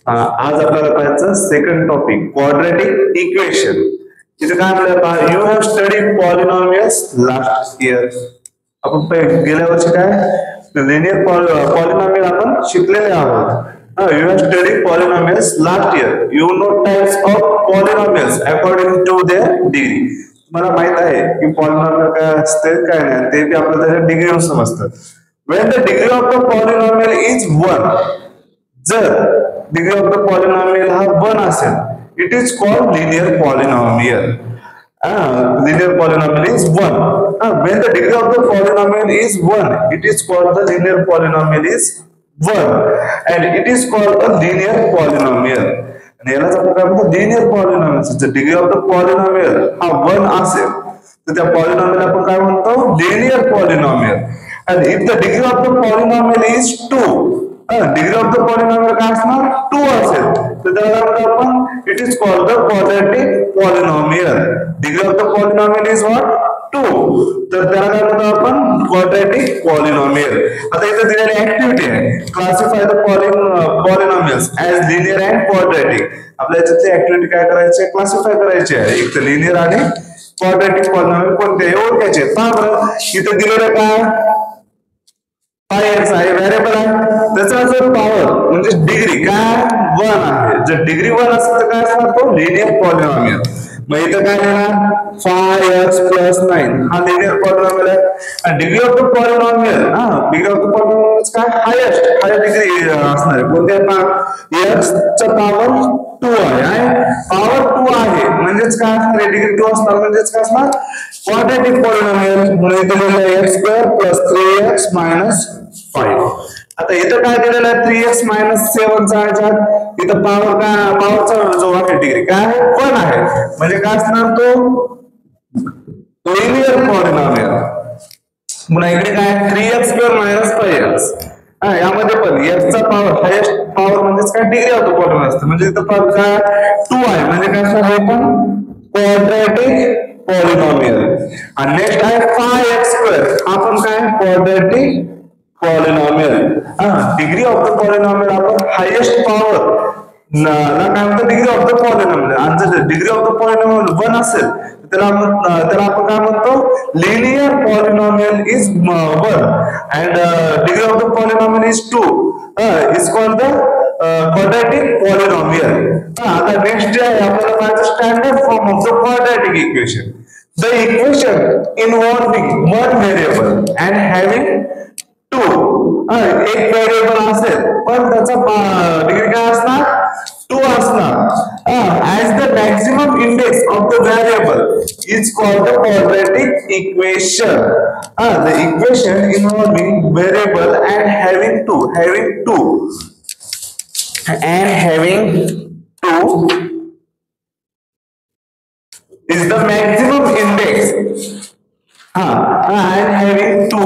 आज आपल्याला पाहायचं सेकंड टॉपिक क्वाड्रॅटिक इक्वेशन. इथे काय आपल्याला you have studied polynomials last year. आपण गेल्या वर्षी काय लिनियर पॉलिनॉमियल आपण शिकलेले आहोत. You have studied polynomials last year. You know types of polynomials according to their degree. मला माहित आहे की पॉलिनॉमियल काय असते काय नाही ते बी आपल्याला त्याच्या डिग्रीवर समजतं. When the degree of the polynomial is 1, जर degree of the polynomial हा 1 असेल, it is called linear polynomial. Linear polynomial is 1. When the degree of the polynomial is 1, it is called the linear polynomial is 1, and it is called a linear polynomial. आणि यालाच आपण काय म्हणतो linear polynomial. जर degree of the polynomial हा 1 असेल तर त्या polynomial आपण काय म्हणतो linear polynomial. And if the degree of the polynomial is 2, degree of the polynomial काय असणार 2 असेल तर त्याला आपण it is called the quadratic polynomial. Degree of the polynomial is what 2, तर त्याला काय म्हणतो आपण quadratic polynomial. आता इथे दिलेली ऍक्टिव्हिटी आहे classify the polynomials as linear and quadratic. आपल्या याच्यातली ऍक्टिव्हिटी काय करायची क्लासिफाय करायची आहे. एक तर लिनियर आणि क्वाड्रॅटिक पॉलिनॉमियल कोणते हे ओळखायचे. पहा बरं इथे दिलेलं काय x आहे व्हेरिएबल आहे त्याचा जो पॉवर म्हणजे डिग्री काय 1 आहे. जर डिग्री 1 असेल तर काय असणार तो लिनियर पॉलिनॉमियल. मग इथं काय येणार 5x + 9 हा लिनियर पॉलिनॉमियल आहे. आणि degree of the polynomial degree of the polynomial काय हायेस्ट डिग्री असणार आहे कोणत्या x चा पॉवर 2 आहे. पॉवर 2 आहे म्हणजेच काय असणार डिग्री 2 असणार म्हणजेच काय असणार क्वाड्रॅटिक पॉलिनॉमियल. म्हणून दिलेलं x² + 3x - 5. आता इथं काय दिलेलं आहे 3x - 7 चा ह्याच्यात इथं पॉवर काय पॉवरचा जो आहे डिग्री काय आहे 1 आहे म्हणजे काय असणार तो लिनियर पॉलिनॉमियल. पुन्हा इकडे काय 3x² - 5x. यामध्ये पण x चा पॉवर हायेस्ट पॉवर म्हणजेच काय डिग्री ऑफ द पॉलिनॉमियल असते म्हणजे इथं पॉवर काय 2 आहे म्हणजे काय असणार हे पण क्वाड्रॅटिक पॉलिनॉमियल. आणि नेक्स्ट आहे 5x² हा पण काय quadratic polynomial. Degree of the polynomial आपण हायेस्ट पॉवर ना काय म्हणतो डिग्री ऑफ द पॉलिनॉमियल. आणि जर डिग्री ऑफ द पॉलिनॉमियल 1 असेल त्याला आपण काय म्हणतो linear polynomial is 1 and degree of the polynomial is 2 is called the quadratic polynomial. आता नेक्स्ट जे आहे आपल्याला पाहायचं standard form of the quadratic equation. The equation involving one variable and having 2. एक व्हेरिएबल असेल पण त्याचा डिग्री काय असणार 2 असणार. as the maximum index of the variable is called the quadratic equation. The equation involving variable and having 2 is the maximum index. And having 2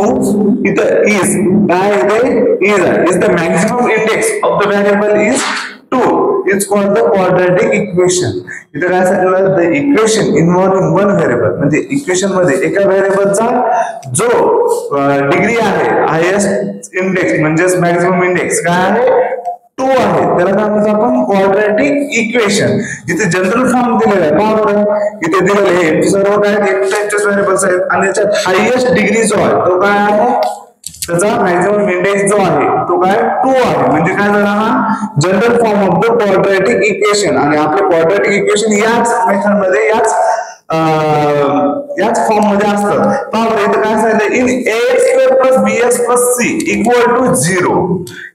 is the maximum index of the variable is 2. It's called the quadratic equation. इथे काय सांगितलं the equation involving one variable म्हणजे equation मध्ये एका व्हेरिएबलचा जो degree आहे highest index म्हणजेच मॅक्सिमम इंडेक्स काय आहे 2 आहे त्याला काय म्हणतो आपण क्वाड्रॅटिक इक्वेशन. जिथे जनरल फॉर्म दिलेला आहे पहा बरं इथे दिलेले हे सर्व काय एक टाइपचे व्हेरिएबल्स आहेत आणि याच्यात हायेस्ट डिग्री जो आहे तो काय आहे त्याचा मॅक्सिमम इंडेक्स जो आहे तो काय 2 आहे म्हणजे काय झाला हा general form of the quadratic equation. आणि आपलं क्वाड्रॅटिक इक्वेशन याच मेथड मध्ये याच फॉर्म मध्ये असतं. पहा बरं इथं काय सांगितलं इन ax² + bx + c = 0.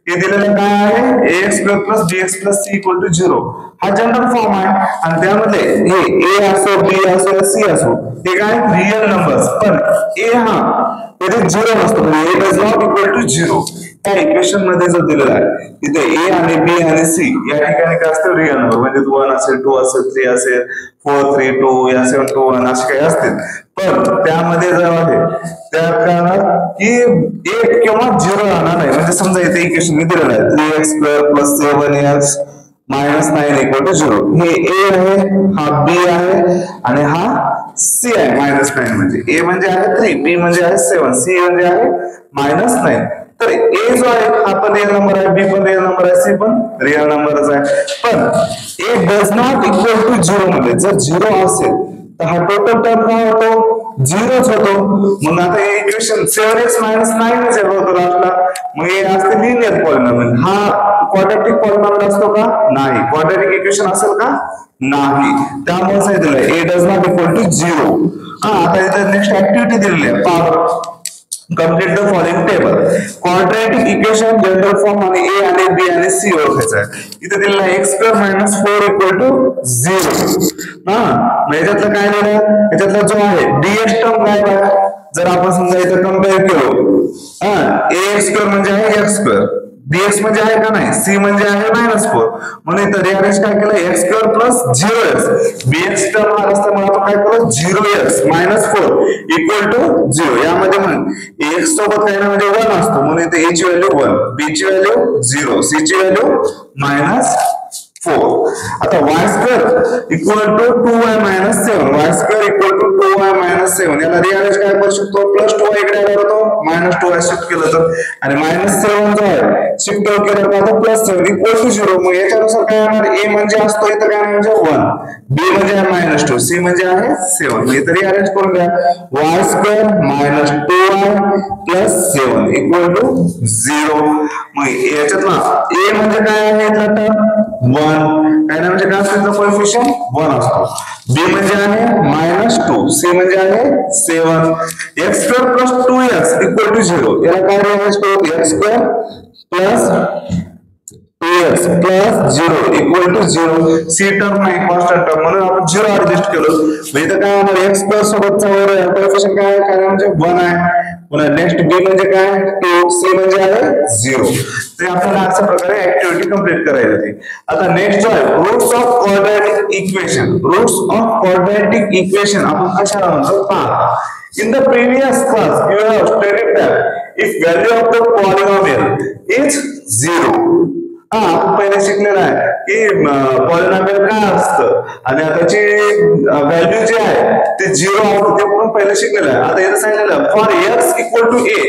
हे दिलेलं काय आहे ax² + bx + c = 0 हा जनरल फॉर्म आहे. आणि त्यामध्ये हे a असो b असो c असो हे काय रियल नंबर्स पण a हा इथे 0 नसतो म्हणजे a does not equal to 0. त्या इक्वेशन मध्ये जो दिलेला आहे तिथे a आणि b आणि c या ठिकाणी काय असतं रियल नंबर म्हणजे 1 असेल 2 असेल 3 असेल 4 3 2 या 7 2 1 असे काही असतील. पण त्यामध्ये जर आहे त्या कारणात की 1 किंवा 0 राहणार नाही. म्हणजे समजा इथे इक्वेशन दिलेलं आहे 3x² + 7x - 9 = 0. हे a आहे हा b आहे आणि हा c आहे -9 म्हणजे a म्हणजे आहे 3 b म्हणजे आहे 7 c म्हणजे आहे -9. तर ए जो आहे हा पण रिअल नंबर आहे, बी पण रिअल नंबर आहे, सी पण रिअल नंबरच आहे. पण ए डज नॉट इक्वल टू 0 मध्ये जर 0 असेल तर हा टोटल टर्म काय होतो, 0च होतो. मग आता हे इक्वेशन 7x - 9 च होतो लास्टला. मग हे असते लिनियर पॉलिनॉमियल. हा क्वाड्रॅटिक पॉलिनॉमियल असतो का, नाही. क्वाड्रॅटिक इक्वेशन असेल का, नाही. त्यामुळे सांगितलं ए डज नॉट इक्वल टू 0. आता इथे नेक्स्ट ऍक्टिव्हिटी दिलेली आहे, पहा. Complete the following table. Quadratic equation general form आणि ए आणि बी आणि सी ओळखायचा आहे. इथे दिलेला आहे x² - 4 = 0. मग याच्यातलं काय दिलं, याच्यातला जो आहे dx टर्म काय आहे, जर आपण समजा इथे कंपेअर केलो, ax² म्हणजे आहे x², dx म्हणजे आहे का नाही, c म्हणजे आहे -4. म्हणून इथं रिअरेंज काय केलं, x² + 0x. bx टर्म हा असता, मग आपण काय केलं 0x - 4 = 0. यामध्ये मग ax सोबत काय ना म्हणजे 1 असतो, म्हणून इथे a ची व्हॅल्यू 1, b ची व्हॅल्यू 0, c ची व्हॅल्यू -4. आता y² = 2y - 7. y² = 2y - 7. याला रिअरेंज काय करू शकतो, +2y इकडे आला होतो, -2y शिफ्ट केलं तर, आणि -7 जो आहे शिफ्ट केलं तर आता +7 = 0. मग याच्यानुसार काय होणार, a म्हणजे असतो इथं काय म्हणजे 1, b म्हणजे आहे -2, c म्हणजे आहे 7. इथे रिअरेंज करून घ्या, y² - 2y + 7 = 0. मग याच्यातला a म्हणजे काय आहे, इथला 1, काय ना म्हणजे काय असतो, कोएफिशियंट 1 असतो. b म्हणजे आहे -2, c म्हणजे आहे 7. x² + 2x = 0. याला काय रिअरेंज करू, x² + 2x + 0 = 0. c टर्म नाही, कॉन्स्टंट टर्म, म्हणून आपण 0 ऍडजस्ट केलो. इथं काय होणार, x² सोबतचा कोएफिशियंट काय आहे म्हणजे 1 आहे. पुन्हा नेक्स्ट b म्हणजे काय 2, c म्हणजे आहे 0. ते आपल्याला अशा प्रकारे ऍक्टिव्हिटी कंप्लीट करायची होती. आता नेक्स्ट जो आहे roots of quadratic equation. Roots of quadratic equation आपण कशाला म्हणतो, पहा. In the previous class you have stated that if value of the polynomial is 0, आपण पहिले शिकलेलं आहे की पॉलिनॉमियल काय असतं आणि त्याची व्हॅल्यू जी आहे ते 0 असते, ते पण पहिले शिकलेलं आहे. आता इथे सांगितलेलं for x = a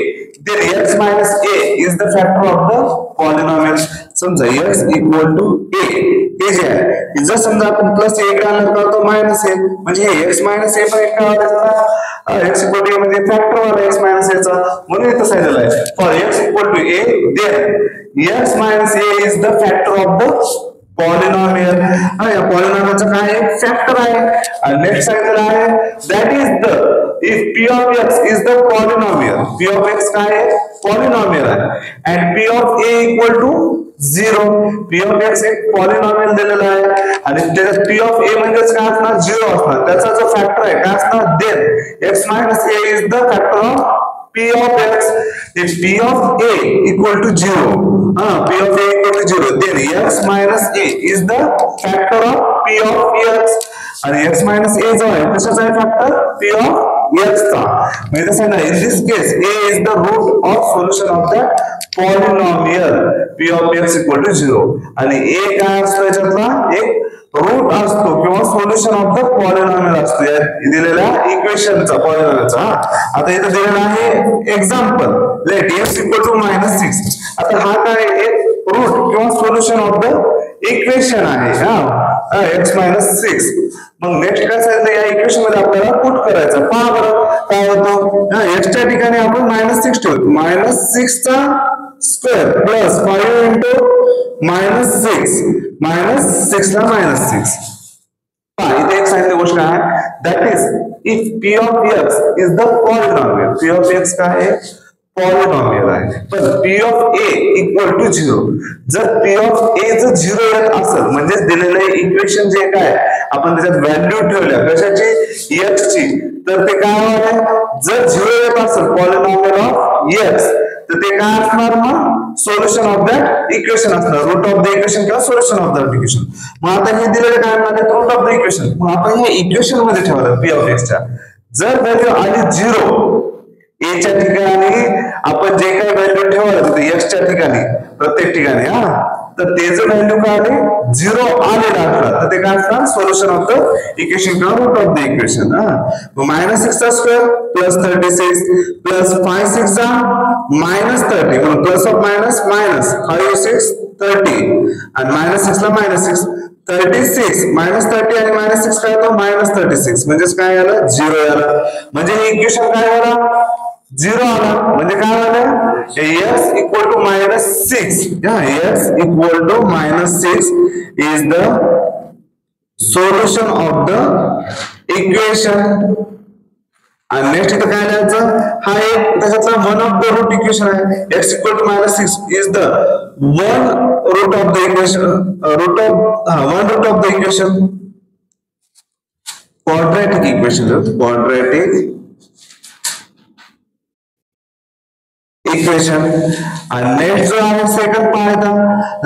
then x - a is the factor of the polynomial. समजा x = a हे जे आहे, जर समजा आपण +a इकडे आणलं तर तो -a, म्हणजे x - a पण एक काय होता, x = a म्हणजे फॅक्टर वाला x - a चा. म्हणून इथे सांगितलेलं आहे for x = a then x - a is the factor of the polynomial. या पॉलिनॉमियलचा काय आहे, फॅक्टर आहे. आणि नेक्स्ट सांगितलेलं आहे that is the if p of x is the polynomial, p of x काय आहे, पॉलिनॉमियल आहे, and p of a = 0. p of x एक पॉलिनॉमियल दिलेला आहे आणि त्याच्यात p of a म्हणजेच काय असणार, 0 असणार. त्याचा जो फॅक्टर आहे काय असणार, then x - a is the factor of p of x. if p of a = 0, p of a = 0, then x - a is the factor of p of x. आणि x - a जो आहे कशाचा आहे फॅक्टर, p of x चा. म्हणजे कसं आहे, in this case a is the root of solution of the polynomial p of x = 0. आणि a काय असतो, याच्यातला एक रूट असतो किंवा सोल्युशन ऑफ द पॉलिनॉमियल असतो या दिलेल्या इक्वेशनचा, पॉलिनॉमियलचा. आता इथे दिलेला आहे एक्झाम्पल, लेट x = -6. आता हा काय एक रूट किंवा सोल्युशन ऑफ द इक्वेशन आहे, x - 6. मग नेक्स्ट काय सांगितलं, या इक्वेशन मध्ये आपल्याला पुट करायचं. पहा बरं काय होतं, x च्या ठिकाणी आपण -6 ठेवतो, -6 चा स्क्वेअर प्लस 5 × -6 ला -6. इथे एक सांगितली गोष्ट आहे, that is if p of x is the polynomial. p of x काय आहे, पॉलिनॉमियल आहे. पण p of a = 0. जर p of a जर 0 येत असेल, म्हणजे दिलेले इक्वेशन जे काय आपण त्याच्यात व्हॅल्यू ठेवल्या कशाची, x ची, तर ते काय होणार, जर 0 येत असेल पॉलिनॉमियल ऑफ x, तर ते काय असणार, मग सोल्युशन ऑफ दॅट इक्वेशन असणार, रूट ऑफ द इक्वेशन किंवा सोल्युशन ऑफ दॅट इक्वेशन. मग आता हे दिलेलं काय म्हणतात, रूट ऑफ द इक्वेशन. मग आपण हे इक्वेशन मध्ये ठेवलं p of x च्या. जर व्हॅल्यू आली 0 a च्या ठिकाणी, आपण जे काही व्हॅल्यू ठेवलं तिथे x च्या ठिकाणी प्रत्येक ठिकाणी तर त्याचं व्हॅल्यू काय आले 0 आलेला असला तर ते काय असणार सोल्युशन ऑफ द इक्वेशन किंवा रूट ऑफ द इक्वेशन. -6 चा स्क्वेअर प्लस 36 प्लस 5 6 चा -30 म्हणून प्लस ऑफ मायनस मायनस 5 6 30 आणि -6 ला -6 36 -30 आणि -6 काय होतं -36 म्हणजे काय आलं 0 आलं म्हणजे हे इक्वेशन काय आलं 0 आला म्हणजे काय आलं x equal to -6 x equal to -6 is the solution of the equation. आणि नेक्स्ट इथं काय लिहायचं हा एक त्याच्यातला one of the root equation आहे x equal to -6 is the one root of the equation one root of the equation quadratic equation आणि next जो आहे सेकंड पाहायचा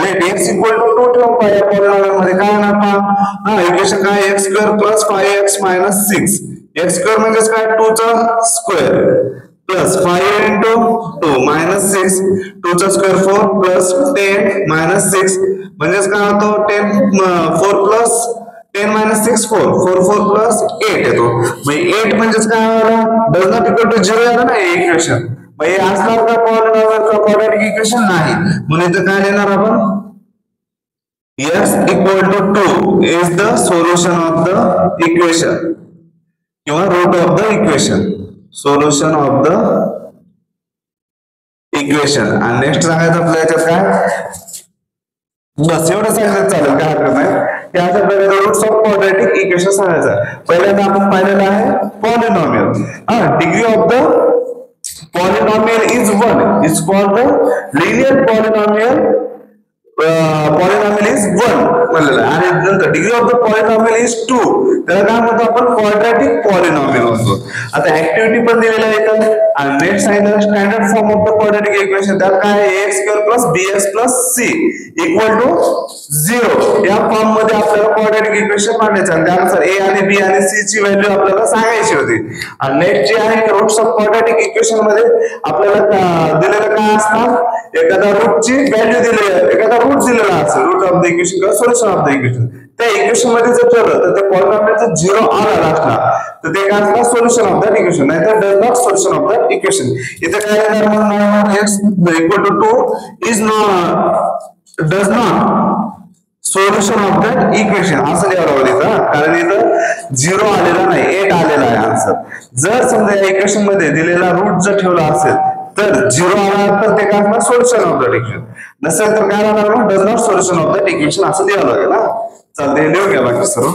लेट x equal to 2 ठेवून पाहिजे पॉलिनॉमियल मध्ये काय होणार पहा इक्वेशन काय x square plus 5x minus 6 x square म्हणजे काय 2 चा स्क्वेअर प्लस 5 into 2 minus 6 2 चा स्क्वेअर 4 plus 10 minus 6 म्हणजे काय होतो 10 4 plus 10 minus 6 4 4 4 plus 8 येतो म्हणजे 8 म्हणजे काय आला does not equal to 0 आला ना इक्वेशन मग हे असणार का पॉलिनॉमियल का क्वाड्रॅटिक इक्वेशन नाही म्हणून इथं काय लिहिणार आपण x equal to 2 is the solution of the equation किंवा root of the equation solution of the equation. आणि नेक्स्ट सांगायचं आपल्या याच्यात काय बस एवढं सांगितलं चालेल काय हरकत नाही की अशा प्रकारे रूट्स ऑफ क्वाड्रॅटिक इक्वेशन सांगायचं. पहिल्यांदा आपण पाहिलेलं आहे polynomial degree of the polynomial is 1 is called the linear polynomial polynomial is 1 म्हणलेलं आणि नंतर degree of the polynomial is 2 त्याला काय म्हणतो आपण क्वाड्रॅटिक पॉलिनॉमियल म्हणतो. आता ऍक्टिव्हिटी पण दिलेलं आहे इथं आणि नेक्स्ट सांगितलं standard form of the quadratic equation त्यात काय आहे ax square plus bx plus c equal to 0 या फॉर्म मध्ये आपल्याला क्वाड्रॅटिक इक्वेशन मांडायचं आणि त्यानुसार a आणि b आणि c ची व्हॅल्यू आपल्याला सांगायची होती. आणि नेक्स्ट जे आहे रूट्स ऑफ क्वाड्रॅटिक इक्वेशन मध्ये आपल्याला दिलेलं काय असणार एखादा रूटची व्हॅल्यू दिलेली आहे एखादा रूट दिलेला असेल रूट ऑफ द इक्वेशन किंवा सोल्युशन ऑफ द इक्वेशन त्या इक्वेशन मध्ये जर ठेवलं तर ते पॉलिनॉमियलचं 0 आला असणार तर ते काय असणार सोल्युशन ऑफ दॅट इक्वेशन नाहीतर does not solution of that equation. इथे काय येणार मग x equal to 2 is not does not solution of that equation असं लिहावं लागेल इथं कारण इथं 0 आलेला नाही 8 आलेला आहे आन्सर. जर समजा या इक्वेशन मध्ये दिलेला रूट जर ठेवला असेल तर 0 आला तर ते काय असणार सोल्युशन ऑफ दॅट इक्वेशन नसेल तर काय राहणार does not solution of that equation असं लिहावं लागेल ना. चालते लिहून घ्या बाकी सर्व.